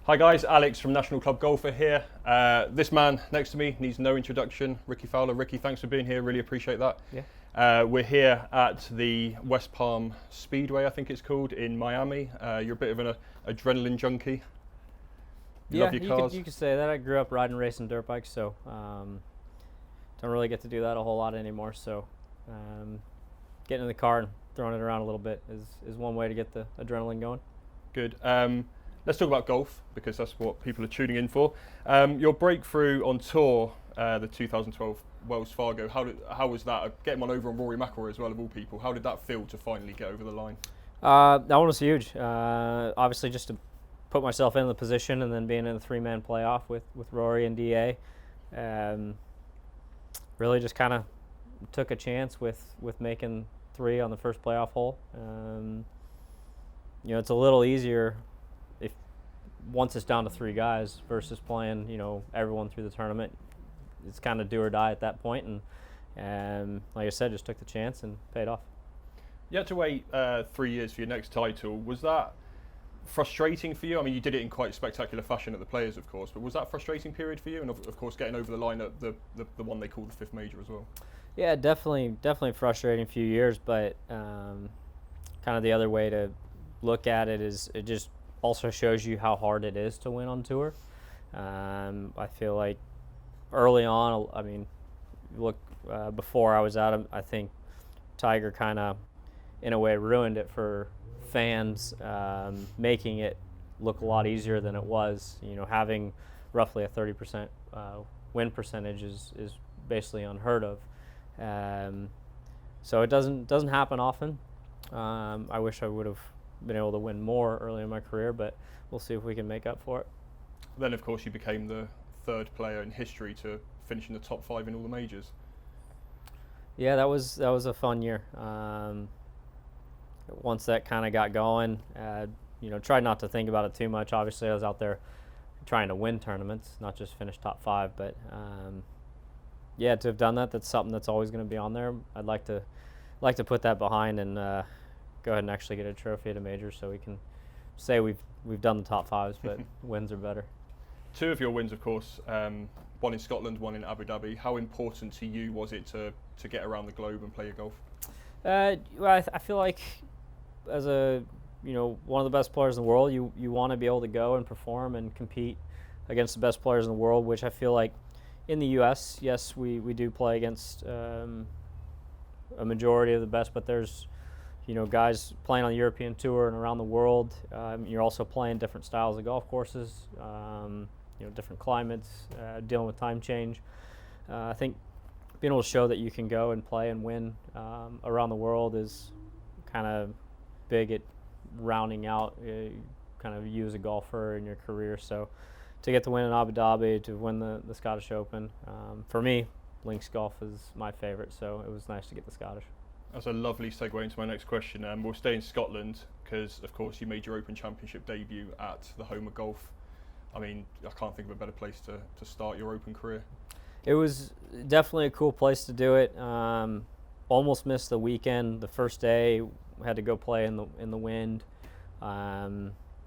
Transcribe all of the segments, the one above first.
Hi guys, Alex from National Club Golfer here. This man next to me needs no introduction, Rickie Fowler. Rickie, thanks for being here, really appreciate that. Yeah. We're here at the West Palm Speedway, I think it's called, in Miami. You're a bit of an adrenaline junkie. You love your cars. You could say that. I grew up riding racing dirt bikes, so don't really get to do that a whole lot anymore. So getting in the car and throwing it around a little bit is one way to get the adrenaline going. Good. Let's talk about golf, because that's what people are tuning in for. Your breakthrough on tour, the 2012 Wells Fargo, how was that? Getting one over on Rory McIlroy as well, of all people. How did that feel to finally get over the line? That one was huge. Obviously, just to put myself in the position and then being in the three-man playoff with Rory and DA. Really just kind of took a chance with making three on the first playoff hole. It's a little easier if once it's down to three guys versus playing, everyone through the tournament. It's kind of do or die at that point, and like I said, just took the chance and paid off. You had to wait 3 years for your next title. Was that frustrating for you? I mean, you did it in quite spectacular fashion at the Players, of course, but was that a frustrating period for you? And of course, getting over the line at the one they call the fifth major as well. Yeah, definitely frustrating few years, but kind of the other way to look at it is it just also shows you how hard it is to win on tour. I feel like early on, I mean, look, before I was out, I think Tiger kind of, in a way, ruined it for fans, making it look a lot easier than it was. Having roughly a 30% win percentage is basically unheard of. So it doesn't happen often. I wish I would have been able to win more early in my career, but we'll see if we can make up for it. Then, of course, you became the third player in history to finish in the top 5 in all the majors. Yeah, that was a fun year. Once that kind of got going, tried not to think about it too much. Obviously, I was out there trying to win tournaments, not just finish top 5. But yeah, to have done that, that's something that's always going to be on there. I'd like to put that behind and go ahead and actually get a trophy at a major, so we can say we've done the top 5s, but wins are better. 2 of your wins, of course, one in Scotland, one in Abu Dhabi. How important to you was it to get around the globe and play your golf? Well, I feel like as one of the best players in the world, you want to be able to go and perform and compete against the best players in the world, which I feel like in the U.S., yes, we do play against a majority of the best, but there's guys playing on the European Tour and around the world. You're also playing different styles of golf courses, different climates, dealing with time change. I think being able to show that you can go and play and win around the world is kind of big at rounding out kind of you as a golfer in your career. So to get the win in Abu Dhabi, to win the Scottish Open, for me, links golf is my favorite, so it was nice to get the Scottish. That's a lovely segue into my next question. We'll stay in Scotland because, of course, you made your Open Championship debut at the home of golf. I mean, I can't think of a better place to start your Open career. It was definitely a cool place to do it. Almost missed the weekend. The first day, had to go play in the wind.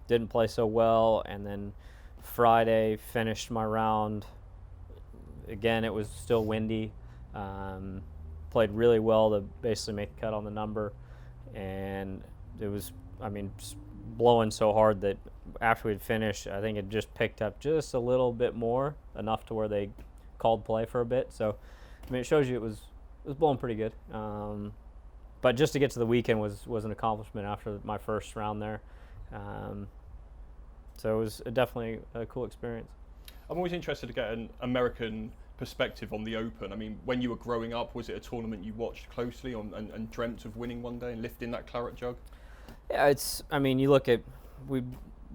Didn't play so well, and then Friday finished my round. Again, it was still windy. Played really well to basically make the cut on the number, and it was, just blowing so hard that after we'd finished, I think it just picked up just a little bit more, enough to where they called play for a bit. So, it shows you it was blowing pretty good. But just to get to the weekend was an accomplishment after my first round there. So it was definitely a cool experience. I'm always interested to get an American perspective on the Open. I mean, when you were growing up, was it a tournament you watched closely and dreamt of winning one day and lifting that claret jug? Yeah, you look at, we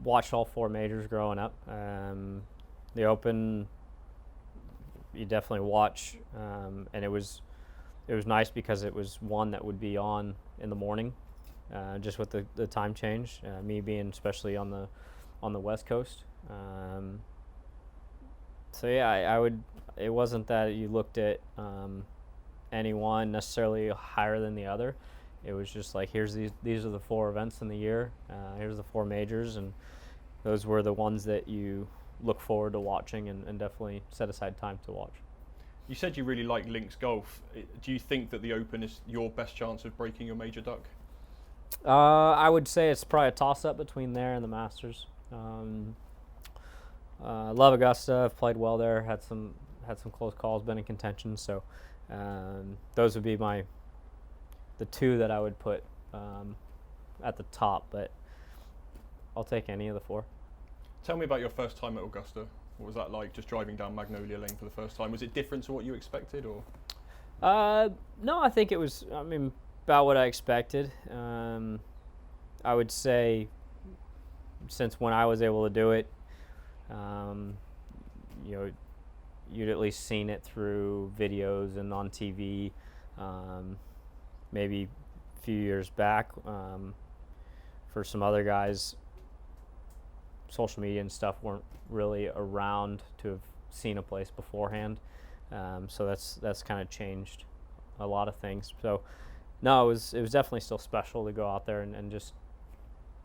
watched all 4 majors growing up. The Open, you definitely watch, and it was nice because it was one that would be on in the morning, just with the time change, me being especially on the West Coast. So yeah, it wasn't that you looked at anyone necessarily higher than the other. It was just like, these are the 4 events in the year. Here's the 4 majors, and those were the ones that you look forward to watching and definitely set aside time to watch. You said you really like links golf. Do you think that the Open is your best chance of breaking your major duck? I would say it's probably a toss-up between there and the Masters. I love Augusta. I've played well there. Had some close calls. Been in contention. So those would be the two that I would put at the top. But I'll take any of the four. Tell me about your first time at Augusta. What was that like, just driving down Magnolia Lane for the first time? Was it different to what you expected, or? No, I think it was, about what I expected. I would say since when I was able to do it, you'd at least seen it through videos and on TV. Maybe a few years back, for some other guys, social media and stuff weren't really around to have seen a place beforehand. So that's kind of changed a lot of things. So no, it was definitely still special to go out there and just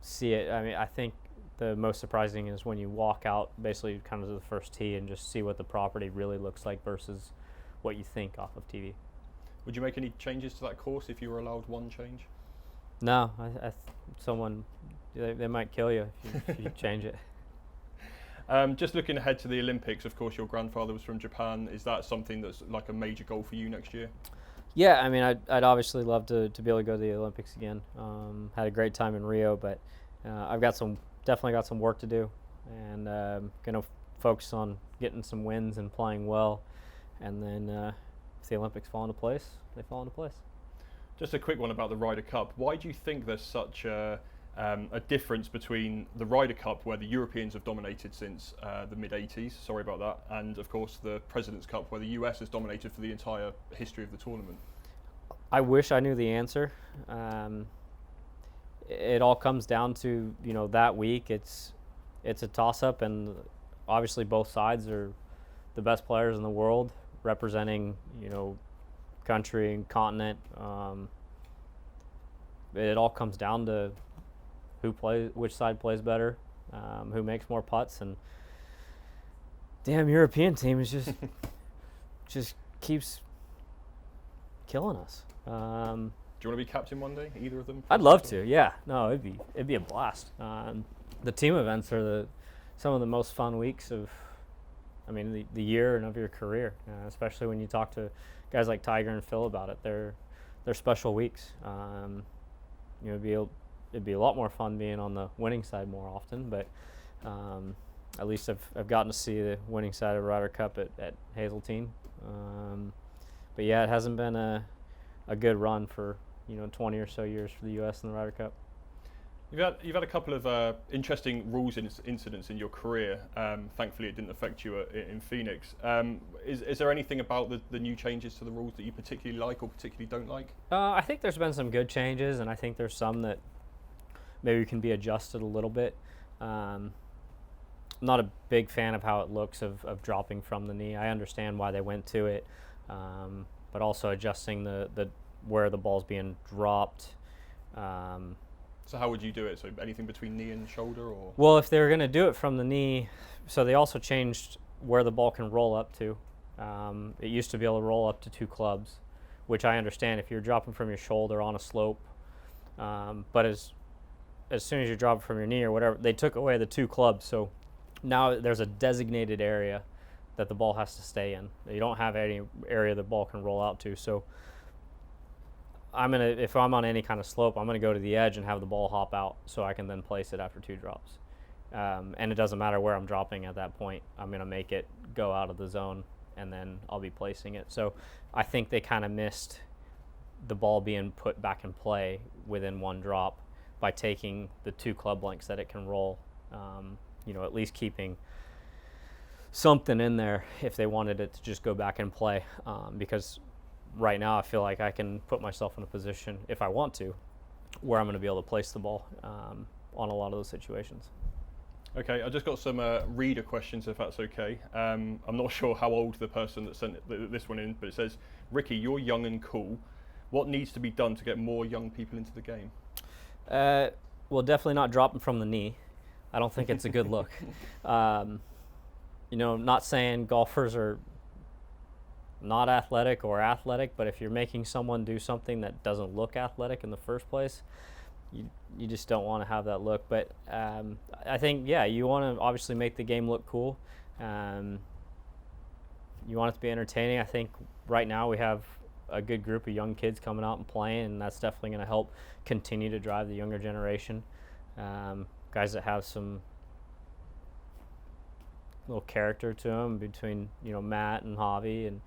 see it. I think the most surprising is when you walk out basically kind of to the first tee and just see what the property really looks like versus what you think off of TV. Would you make any changes to that course if you were allowed one change? No, they might kill you if you change it. Just looking ahead to the Olympics, of course, your grandfather was from Japan. Is that something that's like a major goal for you next year? Yeah, I'd obviously love to be able to go to the Olympics again. Had a great time in Rio, but I've definitely got some work to do, and gonna focus on getting some wins and playing well, and then if the Olympics fall into place, they fall into place. Just a quick one about the Ryder Cup. Why do you think there's such a difference between the Ryder Cup, where the Europeans have dominated since the mid-80s, sorry about that, and of course the President's Cup, where the US has dominated for the entire history of the tournament? I wish I knew the answer. It all comes down to, that week it's a toss-up, and obviously both sides are the best players in the world representing, country and continent. It all comes down to which side plays better, who makes more putts, and damn European team is just keeps killing us. Do you want to be captain one day, either of them? I'd love to. Yeah, no, it'd be a blast. The team events are some of the most fun weeks of, the year and of your career, especially when you talk to guys like Tiger and Phil about it. They're special weeks. It'd be a lot more fun being on the winning side more often, but at least I've gotten to see the winning side of Ryder Cup at Hazeltine. But yeah, it hasn't been a good run for 20 or so years for the U.S. in the Ryder Cup. You've had a couple of interesting rules incidents in your career. Thankfully, it didn't affect you in Phoenix. Is there anything about the new changes to the rules that you particularly like or particularly don't like? I think there's been some good changes, and I think there's some that maybe can be adjusted a little bit. I'm not a big fan of how it looks of dropping from the knee. I understand why they went to it, but also adjusting the where the ball's being dropped. So how would you do it? So anything between knee and shoulder, or? Well, if they were going to do it from the knee, so they also changed where the ball can roll up to. It used to be able to roll up to 2 clubs, which I understand if you're dropping from your shoulder on a slope. But as soon as you drop it from your knee or whatever, they took away the 2 clubs. So now there's a designated area that the ball has to stay in. You don't have any area the ball can roll out to. So if I'm on any kind of slope, I'm gonna go to the edge and have the ball hop out so I can then place it after 2 drops. And it doesn't matter where I'm dropping at that point. I'm gonna make it go out of the zone, and then I'll be placing it. So I think they kind of missed the ball being put back in play within 1 drop by taking the 2 club lengths that it can roll. At least keeping something in there if they wanted it to just go back in play, because right now I feel like I can put myself in a position, if I want to, where I'm going to be able to place the ball on a lot of those situations. Okay, I just got some reader questions, if that's okay. I'm not sure how old the person that sent this one in, but it says, Rickie, you're young and cool. What needs to be done to get more young people into the game? Well, definitely not dropping from the knee. I don't think it's a good look. You know, not saying golfers are not athletic or athletic, but if you're making someone do something that doesn't look athletic in the first place, you just don't want to have that look. But I think, yeah, you want to obviously make the game look cool. You want it to be entertaining. I think right now we have a good group of young kids coming out and playing, and that's definitely going to help continue to drive the younger generation. Guys that have some little character to them between, you know, Matt and Javi, and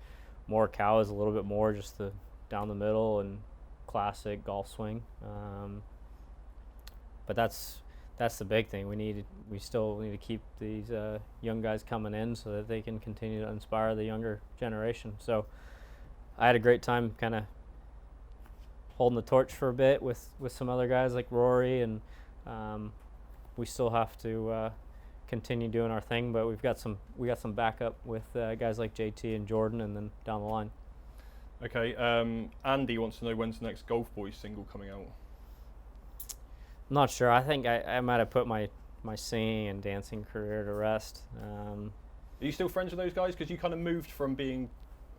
Morikawa is a little bit more just the down the middle and classic golf swing. But that's the big thing. We still need to keep these young guys coming in so that they can continue to inspire the younger generation. So I had a great time kind of holding the torch for a bit with some other guys like Rory, and we still have to continue doing our thing, but we got some backup with guys like JT and Jordan, and then down the line. Okay, Andy wants to know when's the next Golf Boys single coming out. I'm not sure. I think I might have put my singing and dancing career to rest. Are you still friends with those guys? Because you kind of moved from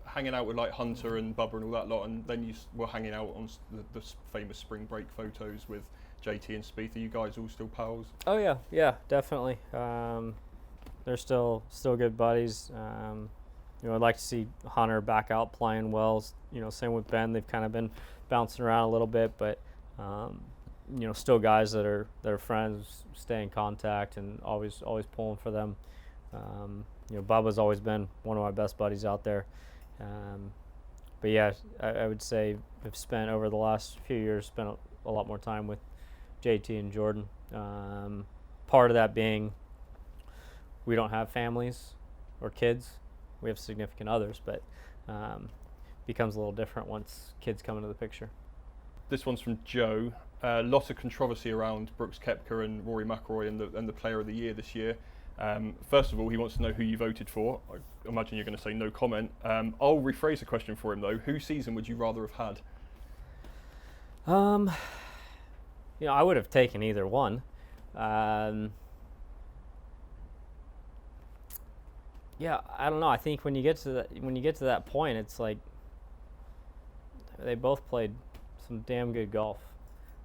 hanging out with like Hunter and Bubba and all that lot, and then you were hanging out on the famous spring break photos with JT and Spieth. Are you guys all still pals? Oh yeah, definitely. They're still good buddies. You know, I'd like to see Hunter back out playing well. You know, same with Ben. They've kind of been bouncing around a little bit, but you know, still guys that are friends, stay in contact, and always pulling for them. You know, Bubba's always been one of my best buddies out there. But yeah, I would say I've spent over the last few years a lot more time with JT and Jordan. Part of that being we don't have families or kids. We have significant others, but becomes a little different once kids come into the picture. This one's from Joe. Lots of controversy around Brooks Koepka and Rory McIlroy and the Player of the Year this year. First of all, he wants to know who you voted for. I imagine you're going to say no comment. I'll rephrase the question for him though. Whose season would you rather have had? You know, I would have taken either one. Yeah, I don't know. I think when you get to that point, it's like they both played some damn good golf.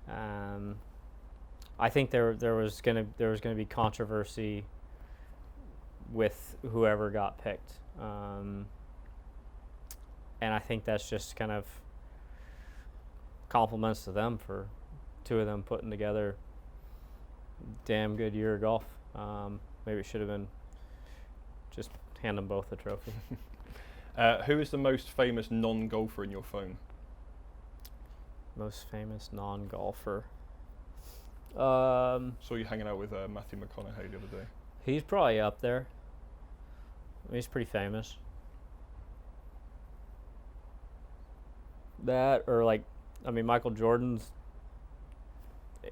I think there was gonna be controversy with whoever got picked, and I think that's just kind of compliments to them for two of them putting together damn good year of golf. Maybe it should have been just hand them both a trophy. Who is the most famous non-golfer in your phone? Most famous non-golfer. Saw you hanging out with Matthew McConaughey the other day. He's probably up there. He's pretty famous. That, or like, I mean, Michael Jordan's,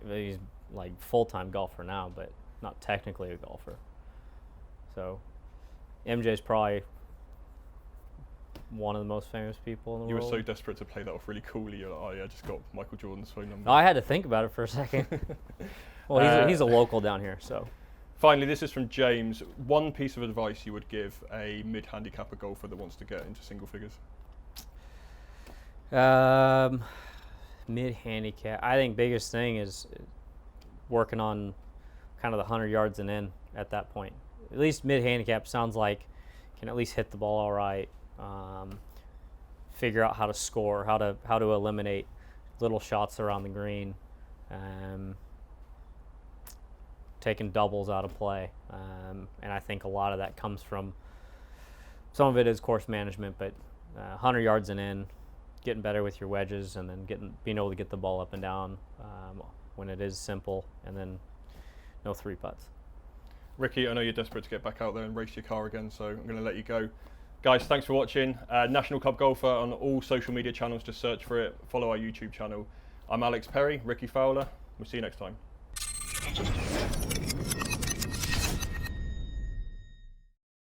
he's like full-time golfer now, but not technically a golfer. So MJ's probably one of the most famous people in the world. You were so desperate to play that off really coolly. You're like, oh yeah, I just got Michael Jordan's phone number. No, I had to think about it for a second. Well, he's a local down here, so. Finally, this is from James. One piece of advice you would give a mid-handicapper golfer that wants to get into single figures? Mid-handicap. I think biggest thing is working on kind of the 100 yards and in at that point. At least mid-handicap sounds like can at least hit the ball all right. Figure out how to score, how to eliminate little shots around the green, taking doubles out of play, and I think a lot of that comes from, some of it is course management, but 100 yards and in, getting better with your wedges, and then being able to get the ball up and down when it is simple, and then no three putts. Rickie, I know you're desperate to get back out there and race your car again, so I'm going to let you go. Guys, thanks for watching. National Cup Golfer on all social media channels, just search for it, follow our YouTube channel. I'm Alex Perry, Rickie Fowler. We'll see you next time.